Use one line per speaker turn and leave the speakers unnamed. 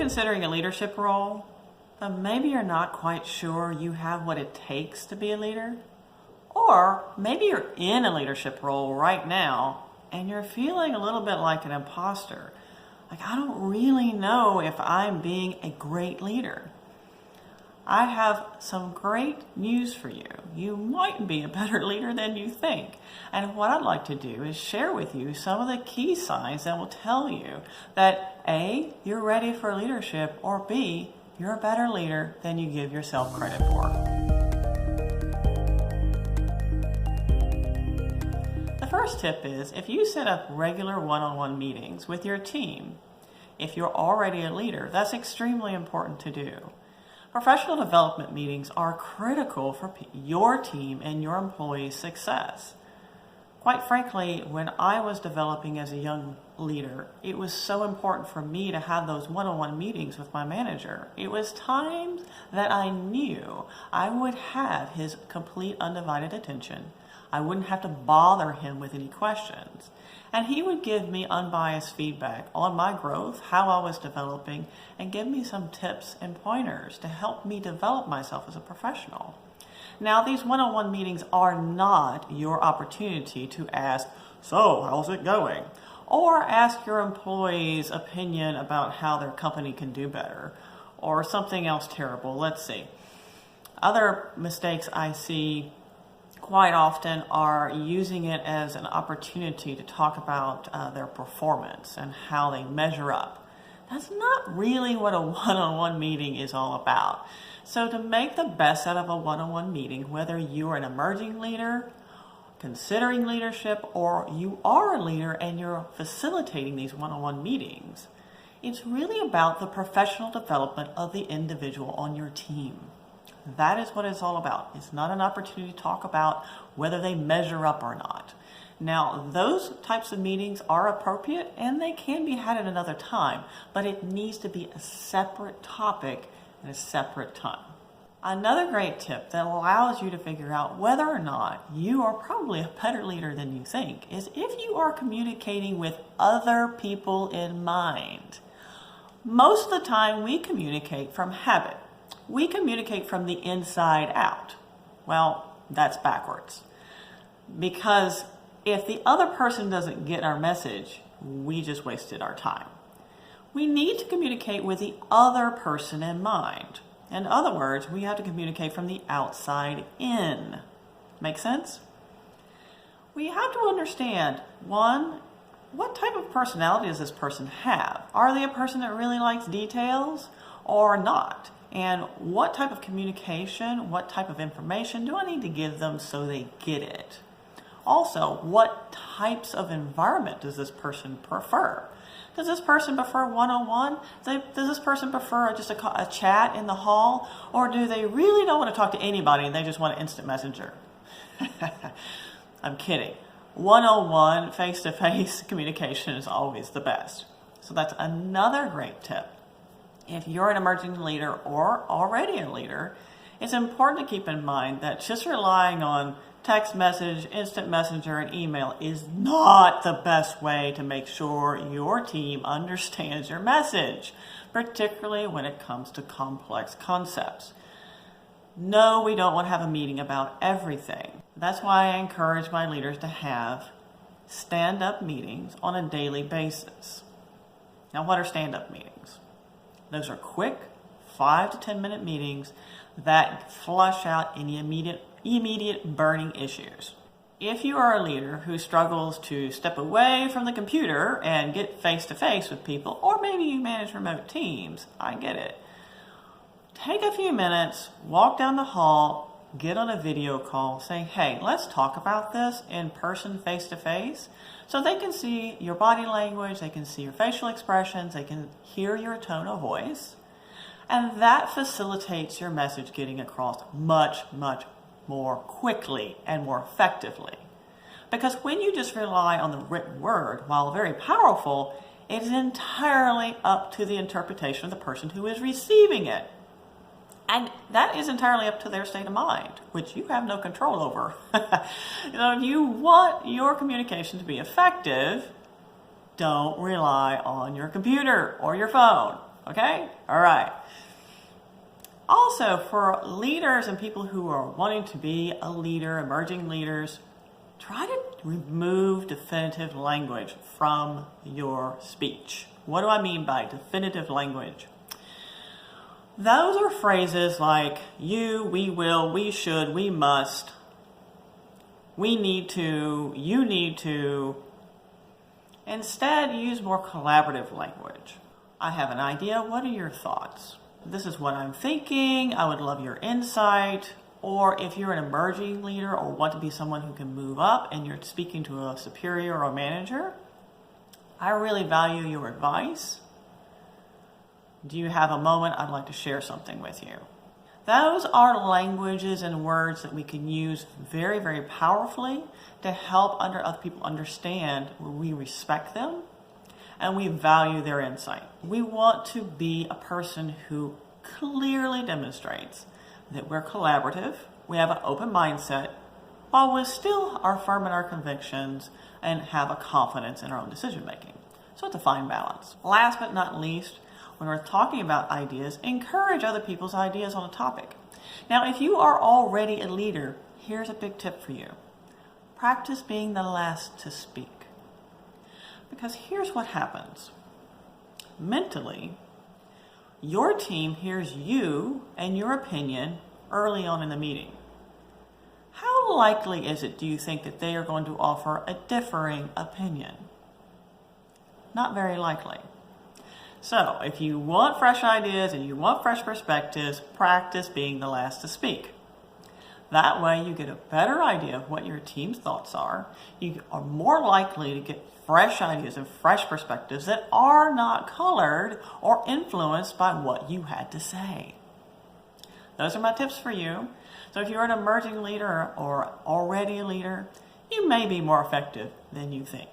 considering a leadership role, but maybe you're not quite sure you have what it takes to be a leader? Or maybe you're in a leadership role right now and you're feeling a little bit like an imposter. Like, I don't really know if I'm being a great leader. I have some great news for you. You might be a better leader than you think. And what I'd like to do is share with you some of the key signs that will tell you that A, you're ready for leadership, or B, you're a better leader than you give yourself credit for. The first tip is, if you set up regular one-on-one meetings with your team, if you're already a leader, that's extremely important to do. Professional development meetings are critical for your team and your employees' success. Quite frankly, when I was developing as a young leader, it was so important for me to have those one-on-one meetings with my manager. It was times that I knew I would have his complete undivided attention. I wouldn't have to bother him with any questions. And he would give me unbiased feedback on my growth, how I was developing, and give me some tips and pointers to help me develop myself as a professional. Now, these one-on-one meetings are not your opportunity to ask, "So, how's it going?" Or ask your employees' opinion about how their company can do better, or something else terrible. Let's see. Other mistakes I see quite often are using it as an opportunity to talk about their performance and how they measure up. That's not really what a one-on-one meeting is all about. So to make the best out of a one-on-one meeting, whether you're an emerging leader, considering leadership, or you are a leader and you're facilitating these one-on-one meetings, it's really about the professional development of the individual on your team. That is what it's all about. It's not an opportunity to talk about whether they measure up or not. Now, those types of meetings are appropriate and they can be had at another time, but it needs to be a separate topic at a separate time. Another great tip that allows you to figure out whether or not you are probably a better leader than you think is if you are communicating with other people in mind. Most of the time we communicate from habit. We communicate from the inside out. Well, that's backwards. Because if the other person doesn't get our message, we just wasted our time. We need to communicate with the other person in mind. In other words, we have to communicate from the outside in. Make sense? We have to understand, one, what type of personality does this person have? Are they a person that really likes details or not? And what type of communication, what type of information do I need to give them so they get it? Also, what types of environment does this person prefer? Does this person prefer one-on-one? Does this person prefer just a chat in the hall? Or do they really don't want to talk to anybody and they just want an instant messenger? I'm kidding. One-on-one, face-to-face communication is always the best. So that's another great tip. If you're an emerging leader or already a leader, it's important to keep in mind that just relying on text message, instant messenger, and email is not the best way to make sure your team understands your message, particularly when it comes to complex concepts. No, we don't want to have a meeting about everything. That's why I encourage my leaders to have stand-up meetings on a daily basis. Now, what are stand-up meetings? Those are quick 5 to 10 minute meetings that flush out any immediate burning issues. If you are a leader who struggles to step away from the computer and get face to face with people, or maybe you manage remote teams, I get it. Take a few minutes, walk down the hall, get on a video call, say, "Hey, let's talk about this in person, face to face." So they can see your body language, they can see your facial expressions, they can hear your tone of voice. And that facilitates your message getting across much, much more quickly and more effectively. Because when you just rely on the written word, while very powerful, it is entirely up to the interpretation of the person who is receiving it. And that is entirely up to their state of mind, which you have no control over. If you want your communication to be effective, don't rely on your computer or your phone. Okay? All right. Also, for leaders and people who are wanting to be a leader, emerging leaders, try to remove definitive language from your speech. What do I mean by definitive language? Those are phrases like you, we will, we should, we must, we need to, you need to. Instead, use more collaborative language. I have an idea. What are your thoughts? This is what I'm thinking. I would love your insight. Or if you're an emerging leader or want to be someone who can move up and you're speaking to a superior or a manager, I really value your advice. Do you have a moment? I'd like to share something with you. Those are languages and words that we can use very, very powerfully to help other people understand we respect them and we value their insight. We want to be a person who clearly demonstrates that we're collaborative, we have an open mindset, while we still are firm in our convictions and have a confidence in our own decision making. So it's a fine balance. Last but not least, when we're talking about ideas, encourage other people's ideas on a topic. Now, if you are already a leader, here's a big tip for you. Practice being the last to speak. Because here's what happens. Mentally, your team hears you and your opinion early on in the meeting. How likely is it, do you think, that they are going to offer a differing opinion? Not very likely. So, if you want fresh ideas and you want fresh perspectives, practice being the last to speak. That way you get a better idea of what your team's thoughts are. You are more likely to get fresh ideas and fresh perspectives that are not colored or influenced by what you had to say. Those are my tips for you. So if you're an emerging leader or already a leader, you may be more effective than you think.